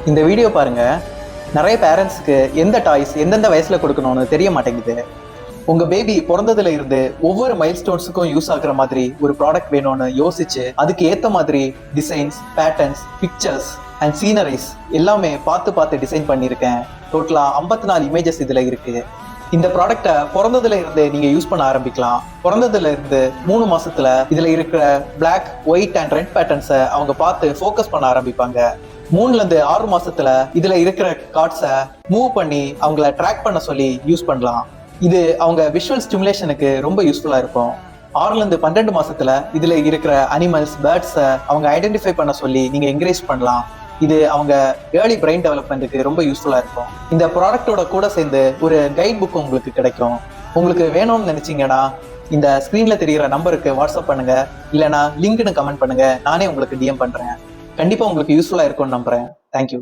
இந்த வீடியோ பாருங்க. நிறைய பேரண்ட்ஸ்க்கு எந்த டாய்ஸ் எந்தெந்த வயசுல கொடுக்கணும்னு தெரிய மாட்டேங்குது. உங்க பேபி பிறந்ததுல இருந்து ஒவ்வொரு மைல்ஸ்டோன்ஸுக்கும் யூஸ் ஆகுற மாதிரி ஒரு ப்ராடக்ட் வேணும்னு யோசிச்சு அதுக்கு ஏத்த மாதிரி designs, patterns, pictures and sceneries எல்லாமே பார்த்து பார்த்து டிசைன் பண்ணியிருக்கேன். டோட்டலா 54 இமேஜஸ் இதுல இருக்கு. இந்த ப்ராடக்டை பிறந்ததுல இருந்து நீங்க யூஸ் பண்ண ஆரம்பிக்கலாம். பிறந்ததுல இருந்து 3 மாசத்துல இதுல இருக்கிற பிளாக், ஒயிட் அண்ட் ரெட் பேட்டர்ன்ஸை அவங்க பார்த்து ஃபோக்கஸ் பண்ண ஆரம்பிப்பாங்க. 3ல இருந்து 6 மாசத்துல இதுல இருக்கிற கார்ட்ஸை மூவ் பண்ணி அவங்கள ட்ராக் பண்ண சொல்லி யூஸ் பண்ணலாம். இது அவங்க விஷுவல் ஸ்டிமுலேஷனுக்கு ரொம்ப யூஸ்ஃபுல்லா இருக்கும். 6ல இருந்து 12 மாசத்துல இதுல இருக்கிற அனிமல்ஸ், பேர்ட்ஸை அவங்க ஐடென்டிஃபை பண்ண சொல்லி நீங்க என்கரேஜ் பண்ணலாம். இது அவங்க ஏர்லி பிரெயின் டெவலப்மெண்ட்டுக்கு ரொம்ப யூஸ்ஃபுல்லா இருக்கும். இந்த ப்ராடக்டோட கூட சேர்ந்து ஒரு கைட் புக் உங்களுக்கு கிடைக்கும். உங்களுக்கு வேணும்னு நினைச்சீங்கன்னா இந்த ஸ்கிரீன்ல தெரிகிற நம்பருக்கு வாட்ஸ்அப் பண்ணுங்க, இல்லைனா லிங்க்னு கமெண்ட் பண்ணுங்க. நானே உங்களுக்கு டிஎம் பண்றேன். கண்டிப்பா உங்களுக்கு யூஸ்ஃபுல்லா இருக்கும்னு நம்புறேன். தேங்க்யூ.